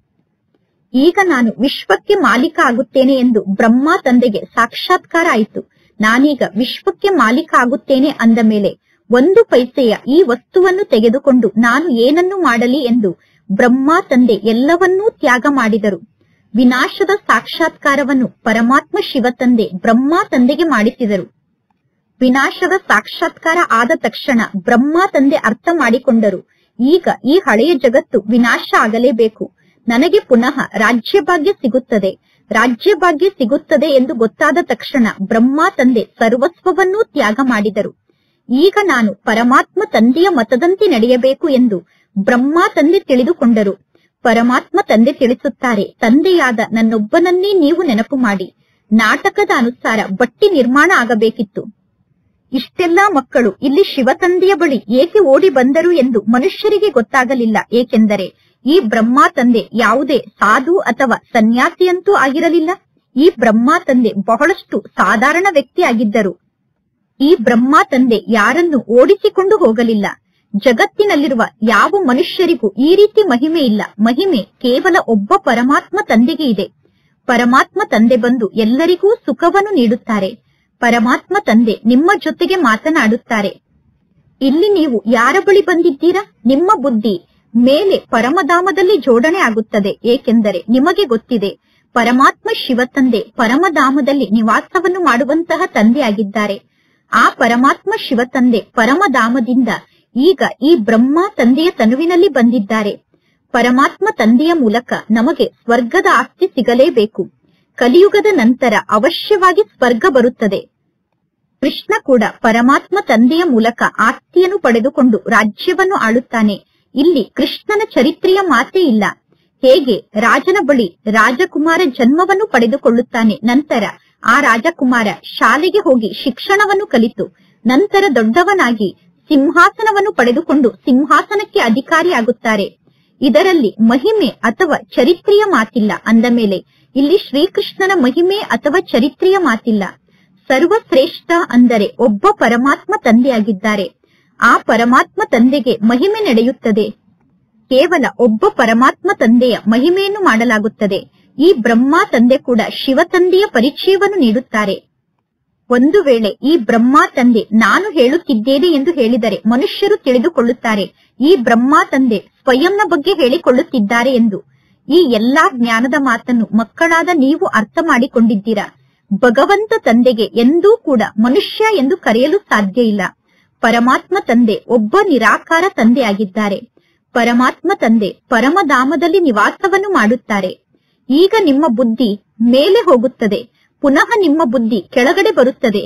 ಈಗ ನಾನು ವಿಶ್ವಕ್ಕೆ ಮಾಲೀಕ ಆಗುತ್ತೇನೆ ಎಂದು ಬ್ರಹ್ಮ ತಂದೆಗೆ ಸಾಕ್ಷಾತ್ಕಾರ ಆಯಿತು. ನಾನೀಗ ವಿಶ್ವಕ್ಕೆ ಮಾಲೀಕ ಆಗುತ್ತೇನೆ ಅಂದ ಮೇಲೆ 1 ಪೈಸೆಯ ಈ ವಸ್ತುವನ್ನು ತೆಗೆದುಕೊಂಡು ನಾನು ಏನನ್ನು ಮಾಡಲಿ ಎಂದು ಬ್ರಹ್ಮ ತಂದೆ ಎಲ್ಲವನ್ನೂ ತ್ಯಾಗ ಮಾಡಿದರು. ವಿನಾಶದ ಸಾಕ್ಷಾತ್ಕಾರವನ್ನು ಪರಮಾತ್ಮ ಶಿವ ತಂದೆ ಬ್ರಹ್ಮ ತಂದೆಗೆ ಮಾಡಿಸಿದರು. ವಿನಾಶದ ಸಾಕ್ಷಾತ್ಕಾರ ಆದ ತಕ್ಷಣ ಬ್ರಹ್ಮ ತಂದೆ ಅರ್ಥ ಮಾಡಿಕೊಂಡರು, ಈಗ ಈ ಹಳೆಯ ಜಗತ್ತು ವಿನಾಶ ಆಗಲೇಬೇಕು. ನನಗೆ ಪುನಃ ರಾಜ್ಯಭಾಗ್ಯ ಸಿಗುತ್ತದೆ. ರಾಜ್ಯಭಾಗ್ಯ ಸಿಗುತ್ತದೆ ಎಂದು ಗೊತ್ತಾದ ತಕ್ಷಣ ಬ್ರಹ್ಮ ತಂದೆ ಸರ್ವಸ್ವವನ್ನೂ ತ್ಯಾಗ ಮಾಡಿದರು. ಈಗ ನಾನು ಪರಮಾತ್ಮ ತಂದೆಯ ಮತದಂತೆ ನಡೆಯಬೇಕು ಎಂದು ಬ್ರಹ್ಮ ತಂದೆ ತಿಳಿದುಕೊಂಡರು. ಪರಮಾತ್ಮ ತಂದೆ ತಿಳಿಸುತ್ತಾರೆ, ತಂದೆಯಾದ ನನ್ನೊಬ್ಬನನ್ನೇ ನೀವು ನೆನಪು ಮಾಡಿ. ನಾಟಕದ ಅನುಸಾರ ಬಟ್ಟಿ ನಿರ್ಮಾಣ ಆಗಬೇಕಿತ್ತು. ಇಷ್ಟೆಲ್ಲಾ ಮಕ್ಕಳು ಇಲ್ಲಿ ಶಿವ ತಂದೆಯ ಬಳಿ ಏಕೆ ಓಡಿ ಬಂದರು ಎಂದು ಮನುಷ್ಯರಿಗೆ ಗೊತ್ತಾಗಲಿಲ್ಲ. ಏಕೆಂದರೆ ಈ ಬ್ರಹ್ಮ ತಂದೆ ಯಾವುದೇ ಸಾಧು ಅಥವಾ ಸನ್ಯಾಸಿಯಂತೂ ಆಗಿರಲಿಲ್ಲ. ಈ ಬ್ರಹ್ಮ ತಂದೆ ಬಹಳಷ್ಟು ಸಾಧಾರಣ ವ್ಯಕ್ತಿ ಆಗಿದ್ದರು. ಈ ಬ್ರಹ್ಮ ತಂದೆ ಯಾರನ್ನು ಓಡಿಸಿಕೊಂಡು ಹೋಗಲಿಲ್ಲ. ಜಗತ್ತಿನಲ್ಲಿರುವ ಯಾವ ಮನುಷ್ಯರಿಗೂ ಈ ರೀತಿ ಮಹಿಮೆ ಇಲ್ಲ. ಮಹಿಮೆ ಕೇವಲ ಒಬ್ಬ ಪರಮಾತ್ಮ ತಂದೆಗೆ ಇದೆ. ಪರಮಾತ್ಮ ತಂದೆ ಬಂದು ಎಲ್ಲರಿಗೂ ಸುಖವನ್ನು ನೀಡುತ್ತಾರೆ. ಪರಮಾತ್ಮ ತಂದೆ ನಿಮ್ಮ ಜೊತೆಗೆ ಮಾತನಾಡುತ್ತಾರೆ. ಇಲ್ಲಿ ನೀವು ಯಾರ ಬಳಿ ಬಂದಿದ್ದೀರಾ? ನಿಮ್ಮ ಬುದ್ಧಿ ಮೇಲೆ ಪರಮಧಾಮದಲ್ಲಿ ಜೋಡಣೆ ಆಗುತ್ತದೆ. ಏಕೆಂದರೆ ನಿಮಗೆ ಗೊತ್ತಿದೆ, ಪರಮಾತ್ಮ ಶಿವ ತಂದೆ ಪರಮಧಾಮದಲ್ಲಿ ನಿವಾಸವನ್ನು ಮಾಡುವಂತಹ ತಂದೆ ಆಗಿದ್ದಾರೆ. ಆ ಪರಮಾತ್ಮ ಶಿವ ತಂದೆ ಪರಮಧಾಮದಿಂದ ಈಗ ಈ ಬ್ರಹ್ಮ ತಂದೆಯ ತನುವಿನಲ್ಲಿ ಬಂದಿದ್ದಾರೆ. ಪರಮಾತ್ಮ ತಂದೆಯ ಮೂಲಕ ನಮಗೆ ಸ್ವರ್ಗದ ಆಸ್ತಿ ಸಿಗಲೇಬೇಕು. ಕಲಿಯುಗದ ನಂತರ ಅವಶ್ಯವಾಗಿ ಸ್ವರ್ಗ ಬರುತ್ತದೆ. ಕೃಷ್ಣ ಕೂಡ ಪರಮಾತ್ಮ ತಂದೆಯ ಮೂಲಕ ಆಸ್ತಿಯನ್ನು ಪಡೆದುಕೊಂಡು ರಾಜ್ಯವನ್ನು ಆಳುತ್ತಾನೆ. ಇಲ್ಲಿ ಕೃಷ್ಣನ ಚರಿತ್ರೆಯ ಮಾತೇ ಇಲ್ಲ. ಹೇಗೆ ರಾಜನ ಬಳಿ ರಾಜಕುಮಾರ ಜನ್ಮವನ್ನು ಪಡೆದುಕೊಳ್ಳುತ್ತಾನೆ, ನಂತರ ಆ ರಾಜಕುಮಾರ ಶಾಲೆಗೆ ಹೋಗಿ ಶಿಕ್ಷಣವನ್ನು ಕಲಿತು ನಂತರ ದೊಡ್ಡವನಾಗಿ ಸಿಂಹಾಸನವನ್ನು ಪಡೆದುಕೊಂಡು ಸಿಂಹಾಸನಕ್ಕೆ ಅಧಿಕಾರಿಯಾಗುತ್ತಾರೆ. ಇದರಲ್ಲಿ ಮಹಿಮೆ ಅಥವಾ ಚರಿತ್ರೆಯ ಮಾತಿಲ್ಲ. ಅಂದ ಮೇಲೆ ಇಲ್ಲಿ ಶ್ರೀಕೃಷ್ಣನ ಮಹಿಮೆ ಅಥವಾ ಚರಿತ್ರೆಯ ಮಾತಿಲ್ಲ. ಸರ್ವಶ್ರೇಷ್ಠ ಅಂದರೆ ಒಬ್ಬ ಪರಮಾತ್ಮ ತಂದೆಯಾಗಿದ್ದಾರೆ. ಆ ಪರಮಾತ್ಮ ತಂದೆಗೆ ಮಹಿಮೆ ನಡೆಯುತ್ತದೆ. ಕೇವಲ ಒಬ್ಬ ಪರಮಾತ್ಮ ತಂದೆಯ ಮಹಿಮೆಯನ್ನು ಮಾಡಲಾಗುತ್ತದೆ. ಈ ಬ್ರಹ್ಮ ತಂದೆ ಕೂಡ ಶಿವ ತಂದೆಯ ಪರಿಚಯವನ್ನು ನೀಡುತ್ತಾರೆ. ಒಂದು ವೇಳೆ ಈ ಬ್ರಹ್ಮ ತಂದೆ ನಾನು ಹೇಳುತ್ತಿದ್ದೇನೆ ಎಂದು ಹೇಳಿದರೆ ಮನುಷ್ಯರು ತಿಳಿದುಕೊಳ್ಳುತ್ತಾರೆ ಈ ಬ್ರಹ್ಮ ತಂದೆ ಸ್ವಯಂನ ಬಗ್ಗೆ ಹೇಳಿಕೊಳ್ಳುತ್ತಿದ್ದಾರೆ ಎಂದು. ಈ ಎಲ್ಲಾ ಜ್ಞಾನದ ಮಾತನ್ನು ಮಕ್ಕಳಾದ ನೀವು ಅರ್ಥ ಮಾಡಿಕೊಂಡಿದ್ದೀರಾ. ಭಗವಂತ ತಂದೆಗೆ ಎಂದೂ ಕೂಡ ಮನುಷ್ಯ ಎಂದು ಕರೆಯಲು ಸಾಧ್ಯ ಇಲ್ಲ. ಪರಮಾತ್ಮ ತಂದೆ ಒಬ್ಬ ನಿರಾಕಾರ ತಂದೆಯಾಗಿದ್ದಾರೆ. ಪರಮಾತ್ಮ ತಂದೆ ಪರಮಧಾಮದಲ್ಲಿ ನಿವಾಸವನ್ನು ಮಾಡುತ್ತಾರೆ. ಈಗ ನಿಮ್ಮ ಬುದ್ಧಿ ಮೇಲೆ ಹೋಗುತ್ತದೆ, ಪುನಃ ನಿಮ್ಮ ಬುದ್ಧಿ ಕೆಳಗಡೆ ಬರುತ್ತದೆ.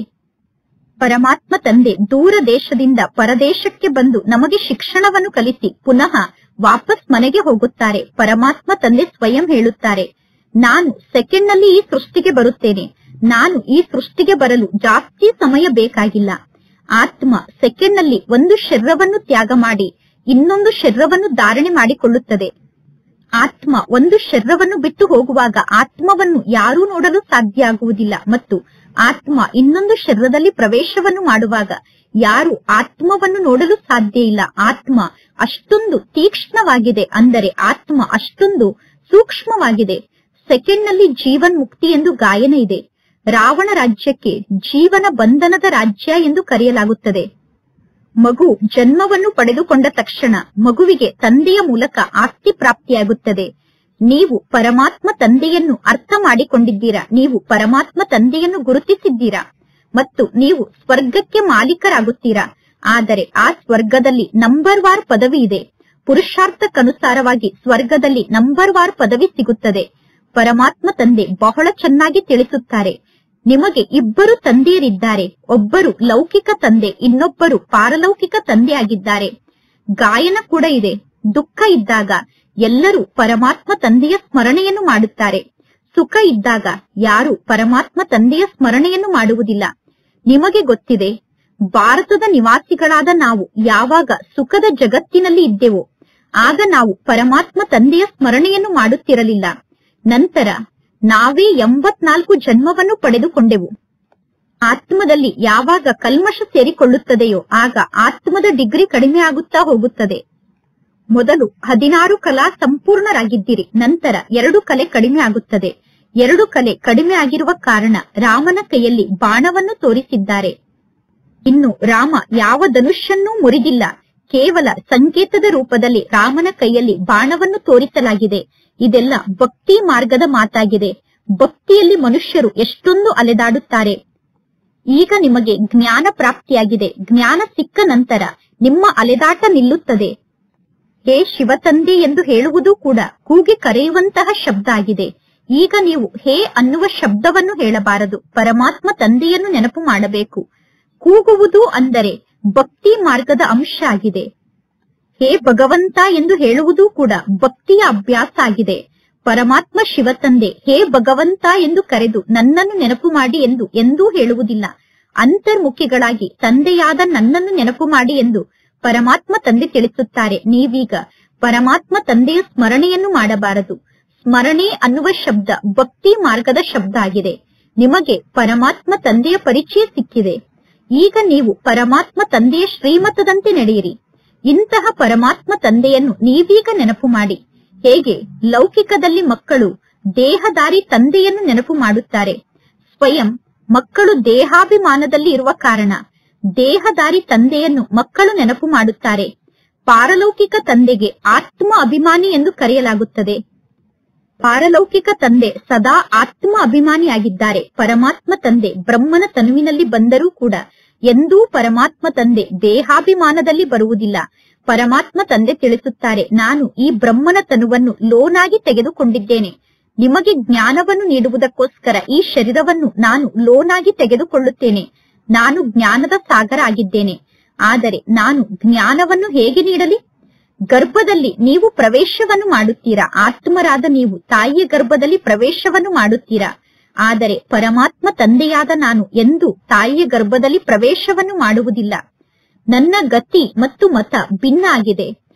ಪರಮಾತ್ಮ ತಂದೆ ದೂರ ದೇಶದಿಂದ ಪರದೇಶಕ್ಕೆ ಬಂದು ನಮಗೆ ಶಿಕ್ಷಣವನ್ನು ಕಲಿಸಿ ಪುನಃ ವಾಪಸ್ ಮನೆಗೆ ಹೋಗುತ್ತಾರೆ. ಪರಮಾತ್ಮ ತಂದೆ ಸ್ವಯಂ ಹೇಳುತ್ತಾರೆ, ನಾನು ಸೆಕೆಂಡ್ನಲ್ಲಿ ಈ ಸೃಷ್ಟಿಗೆ ಬರುತ್ತೇನೆ. ನಾನು ಈ ಸೃಷ್ಟಿಗೆ ಬರಲು ಜಾಸ್ತಿ ಸಮಯ ಬೇಕಾಗಿಲ್ಲ. ಆತ್ಮ ಸೆಕೆಂಡ್ನಲ್ಲಿ ಒಂದು ಶರೀರವನ್ನು ತ್ಯಾಗ ಮಾಡಿ ಇನ್ನೊಂದು ಶರೀರವನ್ನು ಧಾರಣೆ ಮಾಡಿಕೊಳ್ಳುತ್ತದೆ. ಆತ್ಮ ಒಂದು ಶರೀರವನ್ನು ಬಿಟ್ಟು ಹೋಗುವಾಗ ಆತ್ಮವನ್ನು ಯಾರೂ ನೋಡಲು ಸಾಧ್ಯ ಆಗುವುದಿಲ್ಲ ಮತ್ತು ಆತ್ಮ ಇನ್ನೊಂದು ಶರೀರದಲ್ಲಿ ಪ್ರವೇಶವನ್ನು ಮಾಡುವಾಗ ಯಾರು ಆತ್ಮವನ್ನು ನೋಡಲು ಸಾಧ್ಯ ಇಲ್ಲ. ಆತ್ಮ ಅಷ್ಟೊಂದು ತೀಕ್ಷ್ಣವಾಗಿದೆ, ಅಂದರೆ ಆತ್ಮ ಅಷ್ಟೊಂದು ಸೂಕ್ಷ್ಮವಾಗಿದೆ. ಸೆಕೆಂಡ್ನಲ್ಲಿ ಜೀವನ್ ಮುಕ್ತಿ ಎಂದು ಗಾಯನ ಇದೆ. ರಾವಣ ರಾಜ್ಯಕ್ಕೆ ಜೀವನ ಬಂಧನದ ರಾಜ್ಯ ಎಂದು ಕರೆಯಲಾಗುತ್ತದೆ. ಮಗು ಜನ್ಮವನ್ನು ಪಡೆದುಕೊಂಡ ತಕ್ಷಣ ಮಗುವಿಗೆ ತಂದೆಯ ಮೂಲಕ ಆಸ್ತಿ ಪ್ರಾಪ್ತಿಯಾಗುತ್ತದೆ. ನೀವು ಪರಮಾತ್ಮ ತಂದೆಯನ್ನು ಅರ್ಥ ಮಾಡಿಕೊಂಡಿದ್ದೀರಾ, ನೀವು ಪರಮಾತ್ಮ ತಂದೆಯನ್ನು ಗುರುತಿಸಿದ್ದೀರಾ ಮತ್ತು ನೀವು ಸ್ವರ್ಗಕ್ಕೆ ಮಾಲೀಕರಾಗುತ್ತೀರಾ. ಆದರೆ ಆ ಸ್ವರ್ಗದಲ್ಲಿ ನಂಬರ್ ವಾರ್ ಪದವಿ ಇದೆ. ಪುರುಷಾರ್ಥಕ್ಕನುಸಾರವಾಗಿ ಸ್ವರ್ಗದಲ್ಲಿ ನಂಬರ್ ವಾರ್ ಪದವಿ ಸಿಗುತ್ತದೆ. ಪರಮಾತ್ಮ ತಂದೆ ಬಹಳ ಚೆನ್ನಾಗಿ ತಿಳಿಸುತ್ತಾರೆ, ನಿಮಗೆ ಇಬ್ಬರು ತಂದೆಯರಿದ್ದಾರೆ. ಒಬ್ಬರು ಲೌಕಿಕ ತಂದೆ, ಇನ್ನೊಬ್ಬರು ಪಾರಲೌಕಿಕ ತಂದೆ ಆಗಿದ್ದಾರೆ. ಗಾಯನ ಕೂಡ ಇದೆ. ದುಃಖ ಇದ್ದಾಗ ಎಲ್ಲರೂ ಪರಮಾತ್ಮ ತಂದೆಯ ಸ್ಮರಣೆಯನ್ನು ಮಾಡುತ್ತಾರೆ. ಸುಖ ಇದ್ದಾಗ ಯಾರು ಪರಮಾತ್ಮ ತಂದೆಯ ಸ್ಮರಣೆಯನ್ನು ಮಾಡುವುದಿಲ್ಲ. ನಿಮಗೆ ಗೊತ್ತಿದೆ, ಭಾರತದ ನಿವಾಸಿಗಳಾದ ನಾವು ಯಾವಾಗ ಸುಖದ ಜಗತ್ತಿನಲ್ಲಿ ಇದ್ದೆವೋ ಆಗ ನಾವು ಪರಮಾತ್ಮ ತಂದೆಯ ಸ್ಮರಣೆಯನ್ನು ಮಾಡುತ್ತಿರಲಿಲ್ಲ. ನಂತರ ನಾವೇ 84 ಜನ್ಮವನ್ನು ಪಡೆದುಕೊಂಡೆವು. ಆತ್ಮದಲ್ಲಿ ಯಾವಾಗ ಕಲ್ಮಶ ಸೇರಿಕೊಳ್ಳುತ್ತದೆಯೋ ಆಗ ಆತ್ಮದ ಡಿಗ್ರಿ ಕಡಿಮೆ ಆಗುತ್ತಾ ಹೋಗುತ್ತದೆ. ಮೊದಲು 16 ಕಲಾ ಸಂಪೂರ್ಣರಾಗಿದ್ದೀರಿ, ನಂತರ 2 ಕಲೆ ಕಡಿಮೆ ಆಗುತ್ತದೆ. 2 ಕಲೆ ಕಡಿಮೆ ಆಗಿರುವ ಕಾರಣ ರಾಮನ ಕೈಯಲ್ಲಿ ಬಾಣವನ್ನು ತೋರಿಸಿದ್ದಾರೆ. ಇನ್ನು ರಾಮ ಯಾವ ಧನುಷ್ಯನ್ನೂ ಮುರಿದಿಲ್ಲ, ಕೇವಲ ಸಂಕೇತದ ರೂಪದಲ್ಲಿ ರಾಮನ ಕೈಯಲ್ಲಿ ಬಾಣವನ್ನು ತೋರಿಸಲಾಗಿದೆ. ಇದೆಲ್ಲ ಭಕ್ತಿ ಮಾರ್ಗದ ಮಾತಾಗಿದೆ. ಭಕ್ತಿಯಲ್ಲಿ ಮನುಷ್ಯರು ಎಷ್ಟೊಂದು ಅಲೆದಾಡುತ್ತಾರೆ. ಈಗ ನಿಮಗೆ ಜ್ಞಾನ ಪ್ರಾಪ್ತಿಯಾಗಿದೆ. ಜ್ಞಾನ ಸಿಕ್ಕ ನಂತರ ನಿಮ್ಮ ಅಲೆದಾಟ ನಿಲ್ಲುತ್ತದೆ. ಹೇ ಶಿವತಂದೆ ಎಂದು ಹೇಳುವುದು ಕೂಡ ಕೂಗಿ ಕರೆಯುವಂತಹ ಶಬ್ದ ಆಗಿದೆ. ಈಗ ನೀವು ಹೇ ಅನ್ನುವ ಶಬ್ದವನ್ನು ಹೇಳಬಾರದು, ಪರಮಾತ್ಮ ತಂದೆಯನ್ನು ನೆನಪು ಮಾಡಬೇಕು. ಕೂಗುವುದು ಅಂದರೆ ಭಕ್ತಿ ಮಾರ್ಗದ ಅಂಶ ಆಗಿದೆ. ಹೇ ಭಗವಂತ ಎಂದು ಹೇಳುವುದು ಕೂಡ ಭಕ್ತಿಯ ಅಭ್ಯಾಸ ಆಗಿದೆ. ಪರಮಾತ್ಮ ಶಿವತಂದೆ ಹೇ ಭಗವಂತ ಎಂದು ಕರೆದು ನನ್ನನ್ನು ನೆನಪು ಮಾಡಿ ಎಂದು ಎಂದೂ ಹೇಳುವುದಿಲ್ಲ. ಅಂತರ್ಮುಖಿಗಳಾಗಿ ತಂದೆಯಾದ ನನ್ನನ್ನು ನೆನಪು ಮಾಡಿ ಎಂದು ಪರಮಾತ್ಮ ತಂದೆ ತಿಳಿಸುತ್ತಾರೆ. ನೀವೀಗ ಪರಮಾತ್ಮ ತಂದೆಯ ಸ್ಮರಣೆಯನ್ನು ಮಾಡಬಾರದು. ಸ್ಮರಣೆ ಅನ್ನುವ ಶಬ್ದ ಭಕ್ತಿ ಮಾರ್ಗದ ಶಬ್ದ ಆಗಿದೆ. ನಿಮಗೆ ಪರಮಾತ್ಮ ತಂದೆಯ ಪರಿಚಯ ಸಿಕ್ಕಿದೆ. ಈಗ ನೀವು ಪರಮಾತ್ಮ ತಂದೆಯ ಶ್ರೀಮತದಂತೆ ನಡೆಯಿರಿ. ಇಂತಹ ಪರಮಾತ್ಮ ತಂದೆಯನ್ನು ನೀವೀಗ ನೆನಪು ಮಾಡಿ. ಹೇಗೆ ಲೌಕಿಕದಲ್ಲಿ ಮಕ್ಕಳು ದೇಹದಾರಿ ತಂದೆಯನ್ನು ನೆನಪು ಮಾಡುತ್ತಾರೆ, ಸ್ವಯಂ ಮಕ್ಕಳು ದೇಹಾಭಿಮಾನದಲ್ಲಿ ಇರುವ ಕಾರಣ ದೇಹದಾರಿ ತಂದೆಯನ್ನು ಮಕ್ಕಳು ನೆನಪು ಮಾಡುತ್ತಾರೆ. ಪಾರಲೌಕಿಕ ತಂದೆಗೆ ಆತ್ಮ ಅಭಿಮಾನಿ ಎಂದು ಕರೆಯಲಾಗುತ್ತದೆ. ಪಾರಲೌಕಿಕ ತಂದೆ ಸದಾ ಆತ್ಮ ಅಭಿಮಾನಿಯಾಗಿದ್ದಾರೆ. ಪರಮಾತ್ಮ ತಂದೆ ಬ್ರಹ್ಮನ ತನುವಿನಲ್ಲಿ ಬಂದರೂ ಕೂಡ ಎಂದೂ ಪರಮಾತ್ಮ ತಂದೆ ದೇಹಾಭಿಮಾನದಲ್ಲಿ ಬರುವುದಿಲ್ಲ. ಪರಮಾತ್ಮ ತಂದೆ ತಿಳಿಸುತ್ತಾರೆ, ನಾನು ಈ ಬ್ರಹ್ಮನ ತನುವನ್ನು ಲೋನಾಗಿ ತೆಗೆದುಕೊಂಡಿದ್ದೇನೆ. ನಿಮಗೆ ಜ್ಞಾನವನ್ನು ನೀಡುವುದಕ್ಕೋಸ್ಕರ ಈ ಶರೀರವನ್ನು ನಾನು ಲೋನಾಗಿ ತೆಗೆದುಕೊಳ್ಳುತ್ತೇನೆ. ನಾನು ಜ್ಞಾನದ ಸಾಗರ ಆಗಿದ್ದೇನೆ. ಆದರೆ ನಾನು ಜ್ಞಾನವನ್ನು ಹೇಗೆ ನೀಡಲಿ? ಗರ್ಭದಲ್ಲಿ ನೀವು ಪ್ರವೇಶವನ್ನು ಮಾಡುತ್ತೀರಾ. ಆತ್ಮರಾದ ನೀವು ತಾಯಿಯ ಗರ್ಭದಲ್ಲಿ ಪ್ರವೇಶವನ್ನು ಮಾಡುತ್ತೀರಾ. ಆದರೆ ಪರಮಾತ್ಮ ತಂದೆಯಾದ ನಾನು ಎಂದೂ ತಾಯಿಯ ಗರ್ಭದಲ್ಲಿ ಪ್ರವೇಶವನ್ನು ಮಾಡುವುದಿಲ್ಲ. ನನ್ನ ಗತಿ ಮತ್ತು ಮತ ಭಿನ್ನ ಆಗಿದೆ.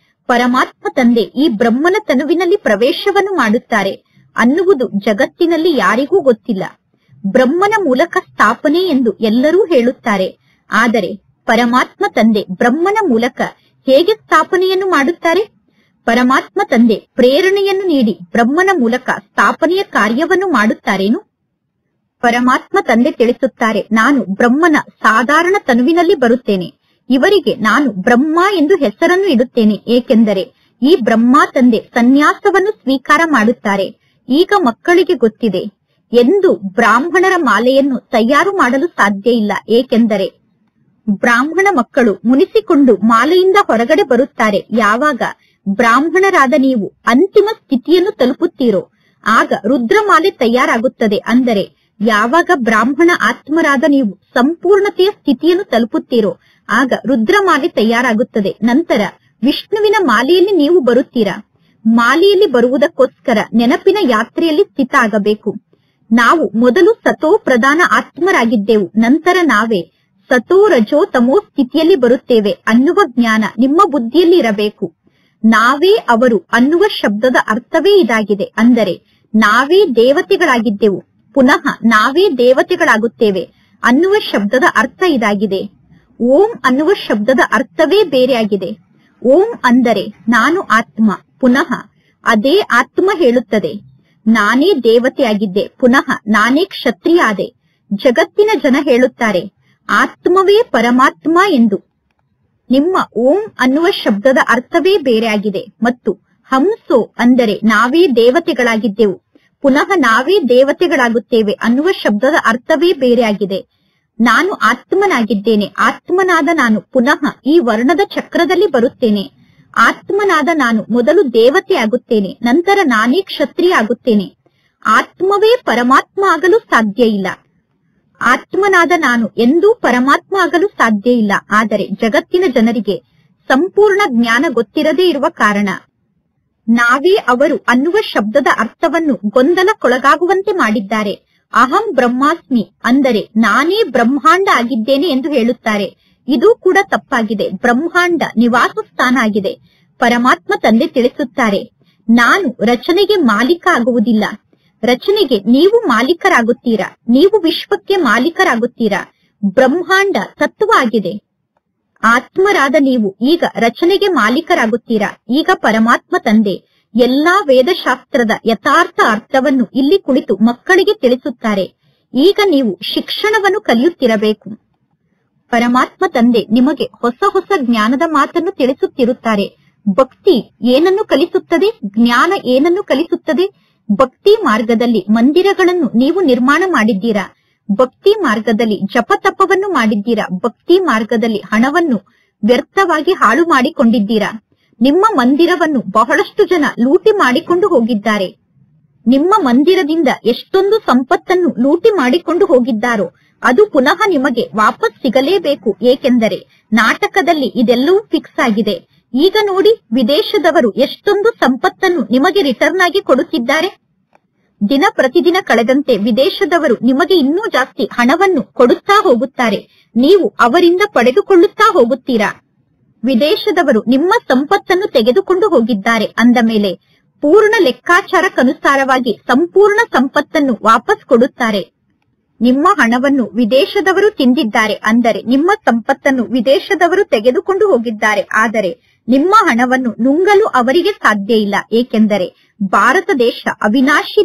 ಪರಮಾತ್ಮ ತಂದೆ ಈ ಬ್ರಹ್ಮನ ತನುವಿನಲ್ಲಿ ಪ್ರವೇಶವನ್ನು ಮಾಡುತ್ತಾರೆ ಅನ್ನುವುದು ಜಗತ್ತಿನಲ್ಲಿ ಯಾರಿಗೂ ಗೊತ್ತಿಲ್ಲ. ಬ್ರಹ್ಮನ ಮೂಲಕ ಸ್ಥಾಪನೆ ಎಂದು ಎಲ್ಲರೂ ಹೇಳುತ್ತಾರೆ. ಆದರೆ ಪರಮಾತ್ಮ ತಂದೆ ಬ್ರಹ್ಮನ ಮೂಲಕ ಹೇಗೆ ಸ್ಥಾಪನೆಯನ್ನು ಮಾಡುತ್ತಾರೆ? ಪರಮಾತ್ಮ ತಂದೆ ಪ್ರೇರಣೆಯನ್ನು ನೀಡಿ ಬ್ರಹ್ಮನ ಮೂಲಕ ಸ್ಥಾಪನೆಯ ಕಾರ್ಯವನ್ನು ಮಾಡುತ್ತಾರೇನು? ಪರಮಾತ್ಮ ತಂದೆ ತಿಳಿಸುತ್ತಾರೆ, ನಾನು ಬ್ರಹ್ಮನ ಸಾಧಾರಣ ತನುವಿನಲ್ಲಿ ಬರುತ್ತೇನೆ. ಇವರಿಗೆ ನಾನು ಬ್ರಹ್ಮ ಎಂದು ಹೆಸರನ್ನು ಇಡುತ್ತೇನೆ. ಏಕೆಂದರೆ ಈ ಬ್ರಹ್ಮ ತಂದೆ ಸನ್ಯಾಸವನ್ನು ಸ್ವೀಕಾರ ಮಾಡುತ್ತಾರೆ. ಈಗ ಮಕ್ಕಳಿಗೆ ಗೊತ್ತಿದೆ, ಎಂದು ಬ್ರಾಹ್ಮಣರ ಮಾಲೆಯನ್ನು ತಯಾರು ಮಾಡಲು ಸಾಧ್ಯ ಇಲ್ಲ. ಏಕೆಂದರೆ ಬ್ರಾಹ್ಮಣ ಮಕ್ಕಳು ಮುನಿಸಿಕೊಂಡು ಮಾಲೆಯಿಂದ ಹೊರಗಡೆ ಬರುತ್ತಾರೆ. ಯಾವಾಗ ಬ್ರಾಹ್ಮಣರಾದ ನೀವು ಅಂತಿಮ ಸ್ಥಿತಿಯನ್ನು ತಲುಪುತ್ತೀರೋ ಆಗ ರುದ್ರಮಾಲೆ ತಯಾರಾಗುತ್ತದೆ. ಅಂದರೆ ಯಾವಾಗ ಬ್ರಾಹ್ಮಣ ಆತ್ಮರಾದ ನೀವು ಸಂಪೂರ್ಣತೆಯ ಸ್ಥಿತಿಯನ್ನು ತಲುಪುತ್ತೀರೋ ಆಗ ರುದ್ರಮಾಲೆ ತಯಾರಾಗುತ್ತದೆ. ನಂತರ ವಿಷ್ಣುವಿನ ಮಾಲೆಯಲ್ಲಿ ನೀವು ಬರುತ್ತೀರಾ. ಮಾಲೆಯಲ್ಲಿ ಬರುವುದಕ್ಕೋಸ್ಕರ ನೆನಪಿನ ಯಾತ್ರೆಯಲ್ಲಿ ಸ್ಥಿತ ಆಗಬೇಕು. ನಾವು ಮೊದಲು ಸತೋ ಪ್ರಧಾನ ಆತ್ಮರಾಗಿದ್ದೆವು. ನಂತರ ನಾವೇ ಸತೋ ರಜೋ ತಮೋ ಸ್ಥಿತಿಯಲ್ಲಿ ಬರುತ್ತೇವೆ ಅನ್ನುವ ಜ್ಞಾನ ನಿಮ್ಮ ಬುದ್ಧಿಯಲ್ಲಿ ಇರಬೇಕು. ನಾವೇ ಅವರು ಅನ್ನುವ ಶಬ್ದದ ಅರ್ಥವೇ ಇದಾಗಿದೆ. ಅಂದರೆ ನಾವೇ ದೇವತೆಗಳಾಗಿದ್ದೆವು, ಪುನಃ ನಾವೇ ದೇವತೆಗಳಾಗುತ್ತೇವೆ ಅನ್ನುವ ಶಬ್ದದ ಅರ್ಥ ಇದಾಗಿದೆ. ಓಂ ಅನ್ನುವ ಶಬ್ದದ ಅರ್ಥವೇ ಬೇರೆಯಾಗಿದೆ. ಓಂ ಅಂದರೆ ನಾನು ಆತ್ಮ. ಪುನಃ ಅದೇ ಆತ್ಮ ಹೇಳುತ್ತದೆ, ನಾನೇ ದೇವತೆಯಾಗಿದ್ದೆ, ಪುನಃ ನಾನೇ ಕ್ಷತ್ರಿಯ ಆದೆ. ಜಗತ್ತಿನ ಜನ ಹೇಳುತ್ತಾರೆ ಆತ್ಮವೇ ಪರಮಾತ್ಮ ಎಂದು. ನಿಮ್ಮ ಓಂ ಅನ್ನುವ ಶಬ್ದದ ಅರ್ಥವೇ ಬೇರೆಯಾಗಿದೆ. ಮತ್ತು ಹಂಸೋ ಅಂದರೆ ನಾವೇ ದೇವತೆಗಳಾಗಿದ್ದೆವು, ಪುನಃ ನಾವೇ ದೇವತೆಗಳಾಗುತ್ತೇವೆ ಅನ್ನುವ ಶಬ್ದದ ಅರ್ಥವೇ ಬೇರೆಯಾಗಿದೆ. ನಾನು ಆತ್ಮನಾಗಿದ್ದೇನೆ. ಆತ್ಮನಾದ ನಾನು ಪುನಃ ಈ ವರ್ಣದ ಚಕ್ರದಲ್ಲಿ ಬರುತ್ತೇನೆ. ಆತ್ಮನಾದ ನಾನು ಮೊದಲು ದೇವತೆ ಆಗುತ್ತೇನೆ, ನಂತರ ನಾನೇ ಕ್ಷತ್ರಿಯ ಆಗುತ್ತೇನೆ. ಆತ್ಮವೇ ಪರಮಾತ್ಮ ಆಗಲು ಸಾಧ್ಯ ಇಲ್ಲ. ಆತ್ಮನಾದ ನಾನು ಎಂದೂ ಪರಮಾತ್ಮ ಆಗಲು ಸಾಧ್ಯ ಇಲ್ಲ. ಆದರೆ ಜಗತ್ತಿನ ಜನರಿಗೆ ಸಂಪೂರ್ಣ ಜ್ಞಾನ ಗೊತ್ತಿರದೇ ಇರುವ ಕಾರಣ ನಾವೇ ಅವರು ಅನ್ನುವ ಶಬ್ದದ ಅರ್ಥವನ್ನು ಗೊಂದಲಕ್ಕೊಳಗಾಗುವಂತೆ ಮಾಡಿದ್ದಾರೆ. ಅಹಂ ಬ್ರಹ್ಮಾಸ್ಮಿ ಅಂದರೆ ನಾನೇ ಬ್ರಹ್ಮಾಂಡ ಆಗಿದ್ದೇನೆ ಎಂದು ಹೇಳುತ್ತಾರೆ. ಇದು ಕೂಡ ತಪ್ಪಾಗಿದೆ. ಬ್ರಹ್ಮಾಂಡ ನಿವಾಸ ಸ್ಥಾನ ಆಗಿದೆ. ಪರಮಾತ್ಮ ತಂದೆ ತಿಳಿಸುತ್ತಾರೆ, ನಾನು ರಚನೆಗೆ ಮಾಲೀಕ ಆಗುವುದಿಲ್ಲ, ರಚನೆಗೆ ನೀವು ಮಾಲೀಕರಾಗುತ್ತೀರಾ, ನೀವು ವಿಶ್ವಕ್ಕೆ ಮಾಲೀಕರಾಗುತ್ತೀರಾ. ಬ್ರಹ್ಮಾಂಡ ತತ್ವ ಆಗಿದೆ. ಆತ್ಮರಾದ ನೀವು ಈಗ ರಚನೆಗೆ ಮಾಲೀಕರಾಗುತ್ತೀರಾ. ಈಗ ಪರಮಾತ್ಮ ತಂದೆ ಎಲ್ಲಾ ವೇದಶಾಸ್ತ್ರದ ಯಥಾರ್ಥ ಅರ್ಥವನ್ನು ಇಲ್ಲಿ ಕುಳಿತು ಮಕ್ಕಳಿಗೆ ತಿಳಿಸುತ್ತಾರೆ. ಈಗ ನೀವು ಶಿಕ್ಷಣವನ್ನು ಕಲಿಯುತ್ತಿರಬೇಕು. ಪರಮಾತ್ಮ ತಂದೆ ನಿಮಗೆ ಹೊಸ ಹೊಸ ಜ್ಞಾನದ ಮಾತನ್ನು ತಿಳಿಸುತ್ತಿರುತ್ತಾರೆ. ಭಕ್ತಿ ಏನನ್ನು ಕಲಿಸುತ್ತದೆ, ಜ್ಞಾನ ಏನನ್ನು ಕಲಿಸುತ್ತದೆ. ಭಕ್ತಿ ಮಾರ್ಗದಲ್ಲಿ ಮಂದಿರಗಳನ್ನು ನೀವು ನಿರ್ಮಾಣ ಮಾಡಿದ್ದೀರಾ, ಭಕ್ತಿ ಮಾರ್ಗದಲ್ಲಿ ಜಪತಪವನ್ನು ಮಾಡಿದ್ದೀರಾ, ಭಕ್ತಿ ಮಾರ್ಗದಲ್ಲಿ ಹಣವನ್ನು ವ್ಯರ್ಥವಾಗಿ ಹಾಳು ಮಾಡಿಕೊಂಡಿದ್ದೀರಾ. ನಿಮ್ಮ ಮಂದಿರವನ್ನು ಬಹಳಷ್ಟು ಜನ ಲೂಟಿ ಮಾಡಿಕೊಂಡು ಹೋಗಿದ್ದಾರೆ. ನಿಮ್ಮ ಮಂದಿರದಿಂದ ಎಷ್ಟೊಂದು ಸಂಪತ್ತನ್ನು ಲೂಟಿ ಮಾಡಿಕೊಂಡು ಹೋಗಿದ್ದಾರೋ ಅದು ಪುನಃ ನಿಮಗೆ ವಾಪಸ್ ಸಿಗಲೇಬೇಕು. ಏಕೆಂದರೆ ನಾಟಕದಲ್ಲಿ ಇದೆಲ್ಲವೂ ಫಿಕ್ಸ್ ಆಗಿದೆ. ಈಗ ನೋಡಿ, ವಿದೇಶದವರು ಎಷ್ಟೊಂದು ಸಂಪತ್ತನ್ನು ನಿಮಗೆ ರಿಟರ್ನ್ ಆಗಿ ಕೊಡುತ್ತಿದ್ದಾರೆ. ದಿನ ಪ್ರತಿದಿನ ಕಳೆದಂತೆ ವಿದೇಶದವರು ನಿಮಗೆ ಇನ್ನೂ ಜಾಸ್ತಿ ಹಣವನ್ನು ಕೊಡುತ್ತಾ ಹೋಗುತ್ತಾರೆ. ನೀವು ಅವರಿಂದ ಪಡೆದುಕೊಳ್ಳುತ್ತಾ ಹೋಗುತ್ತೀರಾ. ವಿದೇಶದವರು ನಿಮ್ಮ ಸಂಪತ್ತನ್ನು ತೆಗೆದುಕೊಂಡು ಹೋಗಿದ್ದಾರೆ ಅಂದ ಮೇಲೆ ಪೂರ್ಣ ಲೆಕ್ಕಾಚಾರಕ್ಕನುಸಾರವಾಗಿ ಸಂಪೂರ್ಣ ಸಂಪತ್ತನ್ನು ವಾಪಸ್ ಕೊಡುತ್ತಾರೆ. ನಿಮ್ಮ ಹಣವನ್ನು ವಿದೇಶದವರು ತಿಂದಿದ್ದಾರೆ ಅಂದರೆ ನಿಮ್ಮ ಸಂಪತ್ತನ್ನು ವಿದೇಶದವರು ತೆಗೆದುಕೊಂಡು ಹೋಗಿದ್ದಾರೆ. ಆದರೆ ನಿಮ್ಮ ಹಣವನ್ನು ನುಂಗಲು ಅವರಿಗೆ ಸಾಧ್ಯ ಇಲ್ಲ. ಏಕೆಂದರೆ ಭಾರತ ದೇಶ ಅವಿನಾಶಿ